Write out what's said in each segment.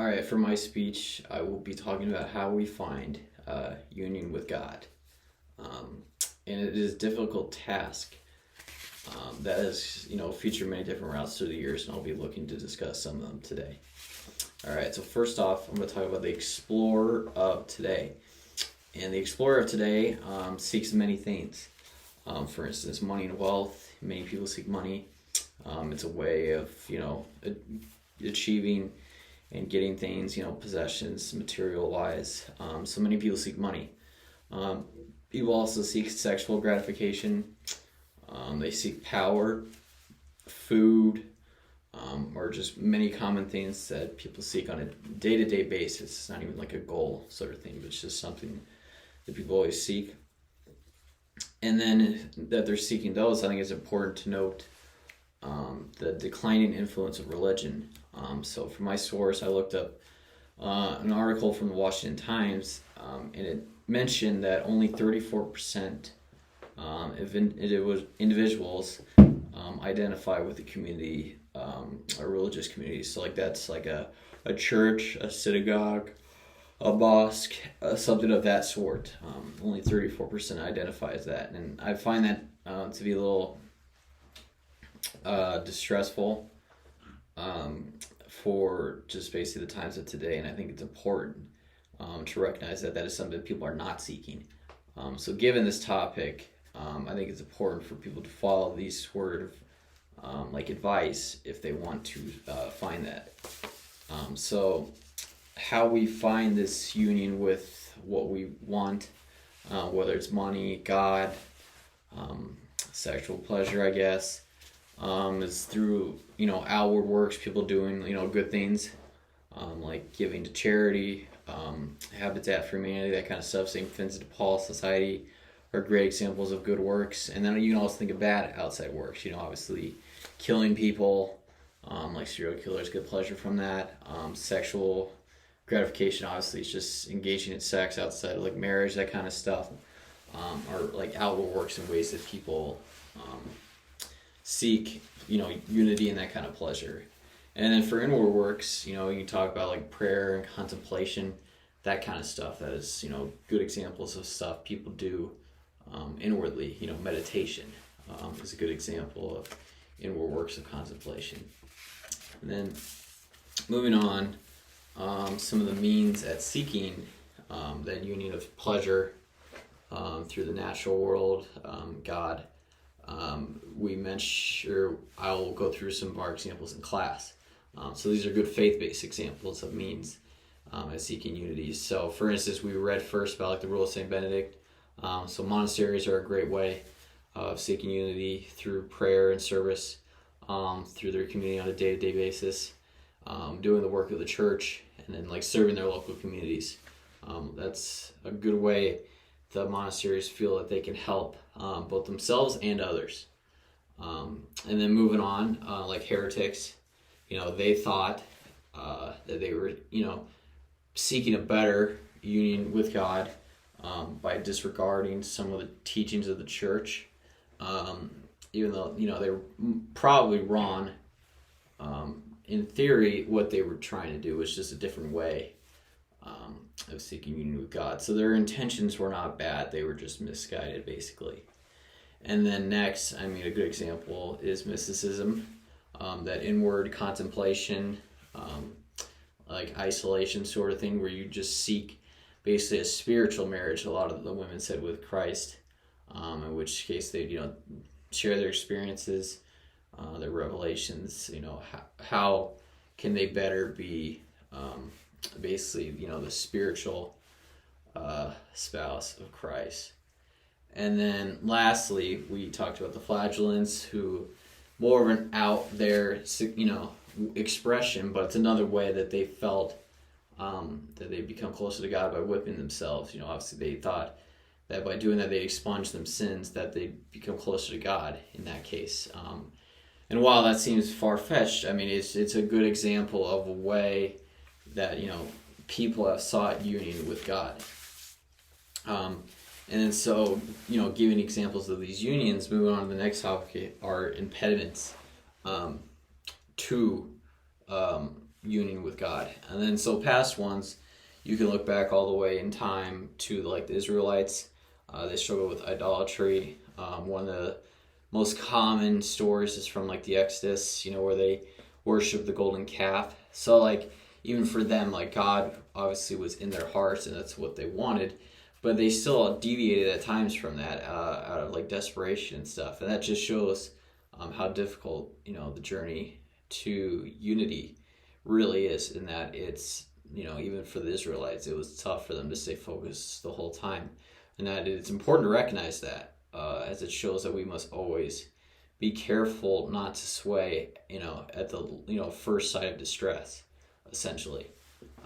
All right, for my speech, I will be talking about how we find union with God. Um, and it is a difficult task that has, featured many different routes through the years, and I'll be looking to discuss some of them today. All right, so first off, I'm going to talk about the explorer of today. And the explorer of today seeks many things. For instance, money and wealth. Many people seek money. It's a way of, achieving and getting things, possessions, material-wise. So many people seek money. People also seek sexual gratification. They seek power, food, or just many common things that people seek on a day-to-day basis. It's not even like a goal sort of thing, but it's just something that people always seek. And then that they're seeking those, I think it's important to note the declining influence of religion. So for my source, I looked up an article from the Washington Times, and it mentioned that only 34% of individuals identify with the community, a religious community. So like that's like a church, a synagogue, a mosque, something of that sort. Only 34% identify as that, and I find that to be a little distressful for just basically the times of today, and I think it's important to recognize that that is something that people are not seeking. So given this topic, I think it's important for people to follow these sort of like advice if they want to find that. So how we find this union with what we want, whether it's money, God, sexual pleasure, I guess, is through outward works, people doing good things, like giving to charity, Habitat for Humanity, that kind of stuff. St. Vincent de Paul Society are great examples of good works. And then you can also think of bad outside works. Obviously killing people, like serial killers get pleasure from that. Sexual gratification, obviously, it's just engaging in sex outside of like marriage, that kind of stuff, or like outward works in ways that people seek, unity and that kind of pleasure. And then for inward works, you can talk about like prayer and contemplation, that kind of stuff. That is, good examples of stuff people do inwardly. Meditation is a good example of inward works of contemplation. And then moving on, some of the means at seeking that union of pleasure through the natural world, God. We mentioned, I'll go through some of our examples in class. So these are good faith-based examples of means at seeking unity. So for instance, we read first about like the rule of St. Benedict. So monasteries are a great way of seeking unity through prayer and service, through their community on a day-to-day basis, doing the work of the church, and then like serving their local communities. That's a good way the monasteries feel that they can help both themselves and others. And then moving on, like heretics, they thought that they were, seeking a better union with God by disregarding some of the teachings of the church, even though, they were probably wrong. In theory, what they were trying to do was just a different way of seeking union with God. So their intentions were not bad, they were just misguided, basically. And then next, a good example is mysticism, that inward contemplation, like isolation sort of thing, where you just seek basically a spiritual marriage, a lot of the women said, with Christ, in which case they, share their experiences, their revelations, how can they better be basically, the spiritual spouse of Christ. And then lastly, we talked about the flagellants, who more of an out there, expression, but it's another way that they felt that they become closer to God by whipping themselves. Obviously they thought that by doing that they expunge them sins, that they become closer to God in that case. And while that seems far-fetched, it's a good example of a way that, people have sought union with God. And then so, giving examples of these unions, moving on to the next topic, are impediments to union with God. And then so past ones, you can look back all the way in time to like the Israelites. They struggled with idolatry. One of the most common stories is from like the Exodus, where they worship the golden calf. So like even for them, like God obviously was in their hearts and that's what they wanted, but they still deviated at times from that out of like desperation and stuff. And that just shows how difficult the journey to unity really is, in that it's even for the Israelites it was tough for them to stay focused the whole time, and that it's important to recognize that as it shows that we must always be careful not to sway at the first sight of distress, essentially.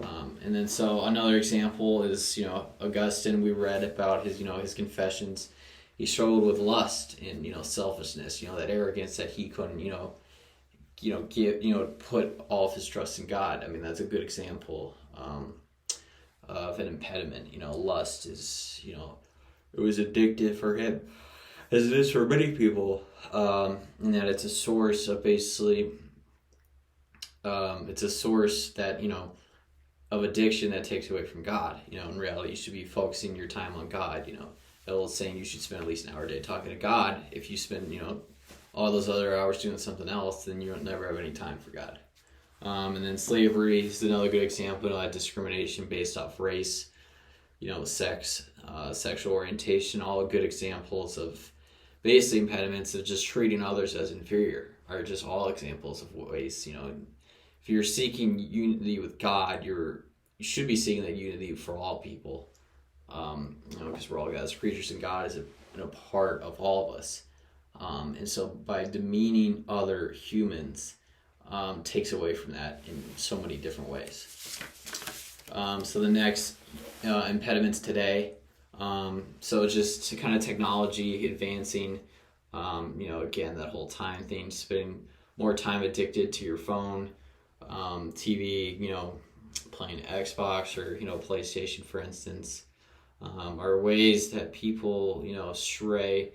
And then so another example is Augustine. We read about his confessions. He struggled with lust and selfishness, that arrogance that he couldn't put all of his trust in God. I mean, that's a good example of an impediment. Lust is it was addictive for him, as it is for many people, and that it's a source of basically it's a source that of addiction that takes away from God. In reality, you should be focusing your time on God. The old saying, you should spend at least an hour a day talking to God. If you spend all those other hours doing something else, then you don't never have any time for God. And then slavery is another good example of discrimination based off race, sex, sexual orientation, all good examples of basically impediments of just treating others as inferior, are just all examples of ways, if you're seeking unity with God, you should be seeking that unity for all people, because we're all God's creatures and God is a part of all of us. And so by demeaning other humans takes away from that in so many different ways. So the next impediments today, so just kind of technology advancing, again, that whole time thing, spending more time addicted to your phone, TV, playing Xbox or, PlayStation, for instance, are ways that people, stray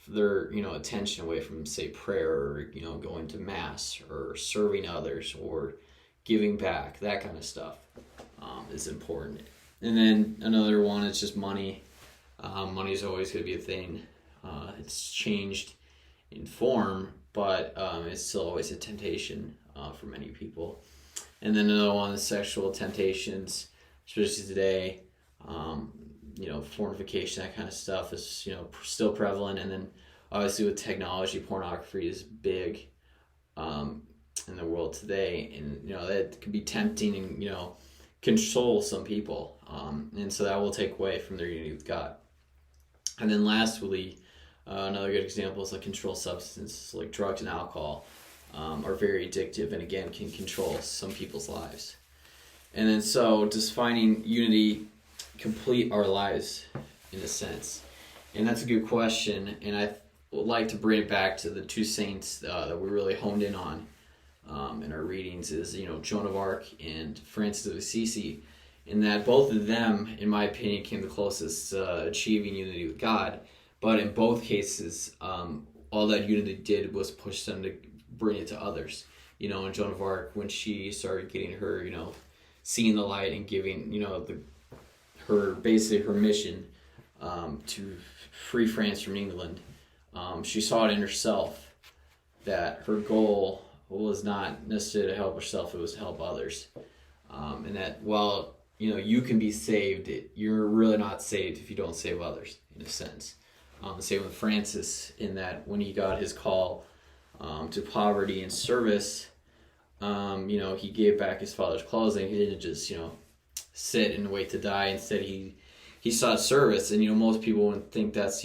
their attention away from, say, prayer or going to mass or serving others or giving back. That kind of stuff is important. And then another one is just money. Money is always going to be a thing. It's changed in form, but it's still always a temptation for many people. And then another one is sexual temptations, especially today. Fornication, that kind of stuff is still prevalent. And then obviously with technology, pornography is big in the world today, and that can be tempting and control some people, and so that will take away from their unity with God. And then lastly, another good example is like controlled substances like drugs and alcohol are very addictive and again can control some people's lives. And then so does finding unity complete our lives in a sense? And that's a good question, and I would like to bring it back to the two saints that we really honed in on in our readings is Joan of Arc and Francis of Assisi, in that both of them, in my opinion, came the closest achieving unity with God, but in both cases all that unity did was push them to bring it to others. In Joan of Arc, when she started getting her seeing the light and giving her mission to free France from England, she saw it in herself that her goal was not necessarily to help herself, it was to help others. And that while you can be saved, you're really not saved if you don't save others, in a sense. The same with Francis, in that when he got his call to poverty and service, he gave back his father's clothing. He didn't just sit and wait to die. Instead, he sought service, and most people would think that's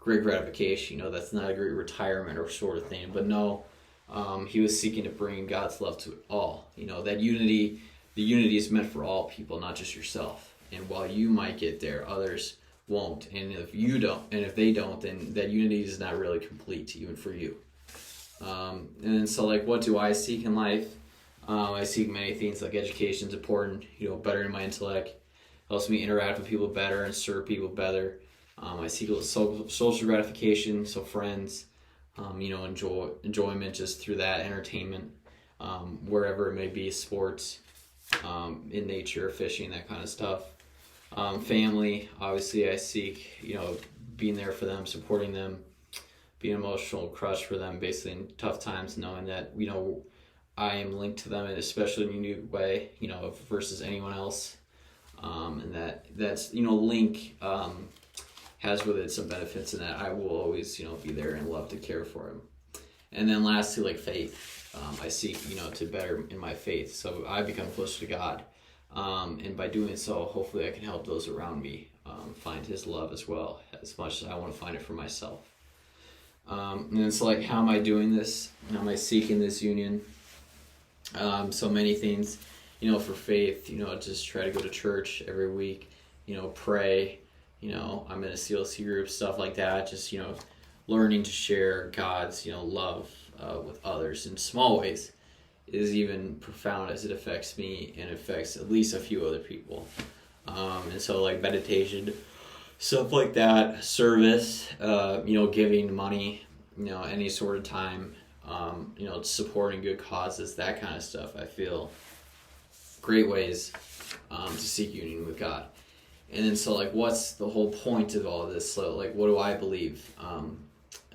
great gratification. That's not a great retirement or sort of thing. But no, he was seeking to bring God's love to all. That unity, the unity is meant for all people, not just yourself. And while you might get there, others won't. And if you don't, and if they don't, then that unity is not really complete, even for you. And then so what do I seek in life? I seek many things. Like education is important. Bettering my intellect helps me interact with people better and serve people better. I seek social gratification, so friends, enjoyment just through that, entertainment. wherever it may be, sports, in nature, fishing, that kind of stuff. Family, obviously, I seek, being there for them, supporting them, being an emotional crush for them, basically in tough times, knowing that, I am linked to them, and especially in a unique way, versus anyone else. And that's link has with it some benefits in that I will always be there and love to care for him. And then lastly, like faith, I seek to better in my faith, so I become closer to God, and by doing so, hopefully I can help those around me find His love as well, as much as I want to find it for myself. And it's like, how am I doing this? How am I seeking this union? So many things, for faith, just try to go to church every week, pray, I'm in a CLC group, stuff like that, just, learning to share God's, love with others in small ways is even profound as it affects me and affects at least a few other people. And so like meditation, stuff like that, service, giving money, any sort of time, supporting good causes, that kind of stuff. I feel great ways to seek union with God. And then so like, what's the whole point of all this? So like, what do I believe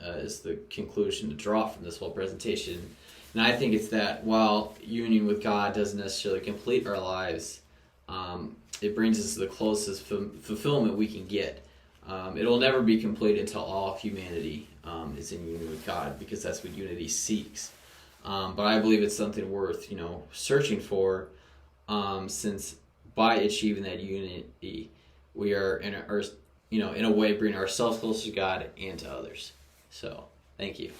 is the conclusion to draw from this whole presentation? And I think it's that while union with God doesn't necessarily complete our lives, it brings us to the closest fulfillment we can get. It'll never be complete until all humanity is in union with God, because that's what unity seeks. But I believe it's something worth, searching for, since by achieving that unity, we are in a way bringing ourselves closer to God and to others. So, thank you.